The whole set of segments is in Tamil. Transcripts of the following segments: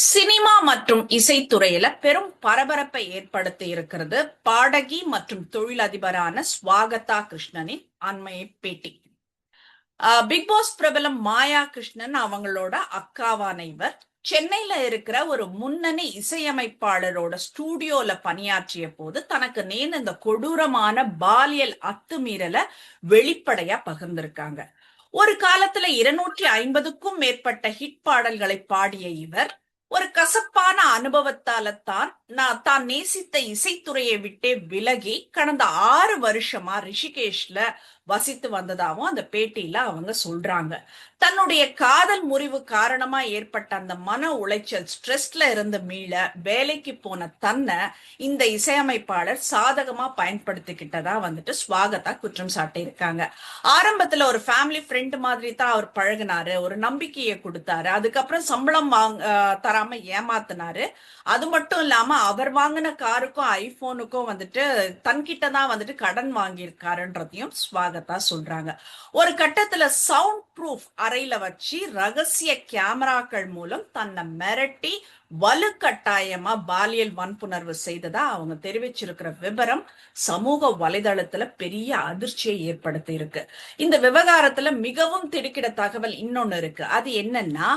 சினிமா மற்றும் இசைத்துறையில பெரும் பரபரப்பை ஏற்படுத்தி இருக்கிறது பாடகி மற்றும் தொழிலதிபரான ஸ்வாகதா கிருஷ்ணனின் அண்மைய பேட்டி. பிக் பாஸ் பிரபலம் மாயா கிருஷ்ணன் அவங்களோட அக்காவான இவர் சென்னையில இருக்கிற ஒரு முன்னணி இசையமைப்பாளரோட ஸ்டூடியோல பணியாற்றிய போது தனக்கு நேர்ந்த இந்த கொடூரமான பாலியல் அத்துமீறலை வெளிப்படையா பகிர்ந்திருக்காங்க. ஒரு காலத்துல 250க்கும் மேற்பட்ட ஹிட் பாடல்களை பாடிய இவர் ஒரு கசப்பான அனுபவத்தால தான் நேசித்த இசைத்துறையை விட்டே விலகி கடந்த 6 வருஷமா ரிஷிகேஷ்ல வசித்து வந்ததாகவும் அந்த பேட்டியில அவங்க சொல்றாங்க. தன்னுடைய காதல் முறிவு காரணமா ஏற்பட்ட அந்த மன உளைச்சல் ஸ்ட்ரெஸ்ல இருந்து மீள வேலைக்கு போன தன்னை இந்த இசையமைப்பாளர் சாதகமா பயன்படுத்திக்கிட்டதா ஸ்வாகதா குற்றம் சாட்டி இருக்காங்க. ஆரம்பத்துல ஒரு ஃபேமிலி ஃப்ரெண்ட் மாதிரி தான் அவர் பழகினாரு, ஒரு நம்பிக்கையை கொடுத்தாரு, அதுக்கப்புறம் சம்பளம் தராம ஏமாத்தினாரு. அது மட்டும் இல்லாம அவர் வாங்கின காருக்கும் ஐபோனுக்கும் தன்கிட்ட தான் கடன் வாங்கியிருக்காருன்றதையும் ஸ்வாகதா சொல்றாங்க. ஒரு கட்டத்துல சவுண்ட் ப்ரூஃப் அறையில வச்சு ரகசிய கேமராக்கள் மூலம் தன்னை மிரட்டி வலுக்கட்டாயமா பாலியல் வன்புணர்வு செய்ததா அவங்க தெரிவிச்சிருக்கிற விவரம் சமூக வலைதளத்துல பெரிய அதிர்ச்சியை ஏற்படுத்தி இருக்கு. இந்த விவகாரத்துல மிகவும் திடுக்கிட தகவல் இன்னொன்னு இருக்கு. அது என்னன்னா,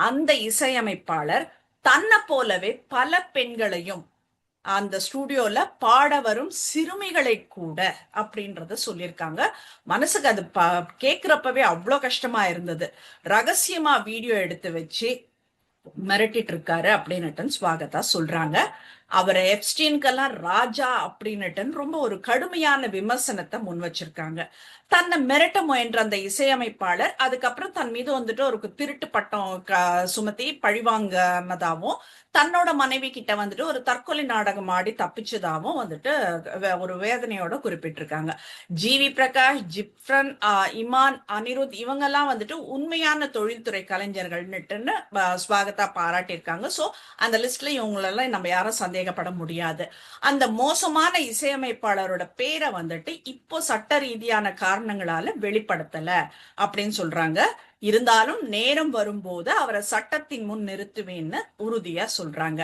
அந்த இசையமைப்பாளர் தன்னை போலவே பல பெண்களையும் அந்த ஸ்டூடியோல பாட வரும் சிறுமிகளை கூட அப்படின்றத சொல்லியிருக்காங்க. மனசுக்கு அது கேட்கிறப்பவே அவ்வளோ கஷ்டமா இருந்தது. ரகசியமா வீடியோ எடுத்து வச்சு மிரட்டிட்டு இருக்காரு அப்படின்னுட்டு ஸ்வாகதா சொல்றாங்க. அவரை எப்ஸ்டீன்கெல்லாம் ராஜா அப்படின்னுட்டு ரொம்ப ஒரு கடுமையான விமர்சனத்தை முன் வச்சிருக்காங்க. தன்னை மிரட்ட முயன்ற அந்த இசையமைப்பாளர் அதுக்கப்புறம் தன் மீது ஒரு திருட்டு பட்டம் சுமத்தி பழிவாங்கினதாவும் தன்னோட மனைவி கிட்ட ஒரு தற்கொலை நாடகம் ஆடி தப்பிச்சதாவும் ஒரு வேதனையோட குறிப்பிட்டிருக்காங்க. ஜிவி பிரகாஷ், ஜிப்ரன், இமான், அனிருத் இவங்கெல்லாம் உண்மையான தொழில்துறை கலைஞர்கள்னுட்டுன்னு ஸ்வாகதா பாராட்டியிருக்காங்க. சோ அந்த லிஸ்ட்ல இவங்களெல்லாம் நம்ம யாரும் சந்தேகப்பட முடியாது. அந்த மோசமான இசையமைப்பாளரோட பேரை இப்போ சட்ட ரீதியான காரணங்களால வெளிப்படுத்தல அப்படின்னு சொல்றாங்க. இருந்தாலும் நேரம் வரும்போது அவரை சட்டத்தின் முன் நிறுத்துவேன்னு உறுதியா சொல்றாங்க.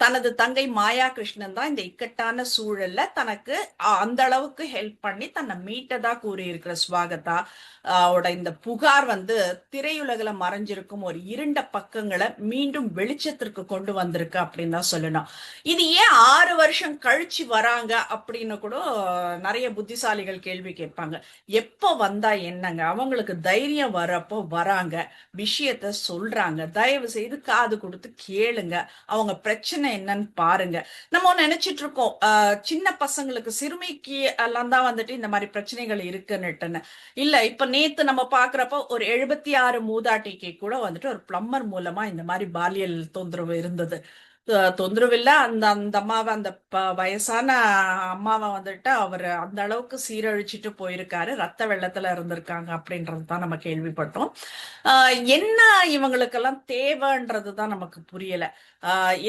தனது தங்கை மாயா கிருஷ்ணன் தான் இந்த இக்கட்டான சூழல்ல தனக்கு அந்த அளவுக்கு ஹெல்ப் பண்ணி தன்னை மீட்டதா கூறியிருக்கிற ஸ்வாகதா இந்த புகார் திரையுலகில மறைஞ்சிருக்கும் ஒரு இருண்ட பக்கங்களை மீண்டும் வெளிச்சத்திற்கு கொண்டு வந்திருக்கு அப்படின்னு தான் சொல்லணும். இது ஏன் 6 வருஷம் கழிச்சு வராங்க அப்படின்னு கூட நிறைய புத்திசாலிகள் கேள்வி கேட்பாங்க. எப்போ வந்தா என்னங்க, அவங்களுக்கு தைரியம் வரப்போ வராங்க, விஷயத்த சொல்றாங்க. தயவு செய்து காது கொடுத்து கேளுங்க, அவங்க பிரச்சனை என்னன்னு பாருங்க. நம்ம நினைச்சிட்டு இருக்கோம் சின்ன பசங்களுக்கு சிறுமிக்கு எல்லாம் தான் இந்த மாதிரி பிரச்சனைகள் இருக்குன்னுட்டுன்னு. இல்ல, இப்ப நேத்து நம்ம பாக்குறப்ப ஒரு 76 மூதாட்டிக்கு கூட ஒரு பிளம்பர் மூலமா இந்த மாதிரி பாலியல் தொந்தரவு இருந்தது. தொந்தரவு இல்ல, அந்த அந்த அம்மாவை அந்த வயசான அம்மாவை அவர் அந்த அளவுக்கு சீரழிச்சிட்டு போயிருக்காரு, ரத்த வெள்ளத்துல இருந்திருக்காங்க அப்படின்றது தான் நம்ம கேள்விப்பட்டோம். என்ன இவங்களுக்கெல்லாம் தேவைன்றதுதான் நமக்கு புரியல.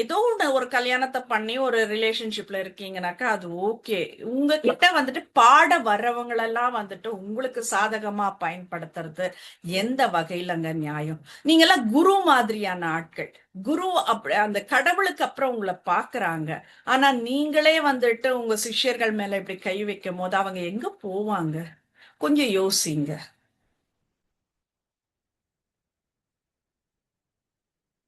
ஏதோ ஒரு கல்யாணத்தை பண்ணி ஒரு ரிலேஷன்ஷிப்ல இருக்கீங்கன்னாக்கா அது ஓகே. உங்ககிட்ட பாட வர்றவங்களெல்லாம் உங்களுக்கு சாதகமா பயன்படுத்துறது எந்த வகையிலங்க நியாயம்? நீங்க எல்லாம் குரு மாதிரியான ஆட்கள். குரு அந்த கடவுளுக்கு அப்புறம் உங்களை பாக்குறாங்க. ஆனா நீங்களே உங்க சிஷ்யர்கள் மேல இப்படி கை வைக்கும் போது அவங்க எங்க போவாங்க? கொஞ்சம் யோசிங்க.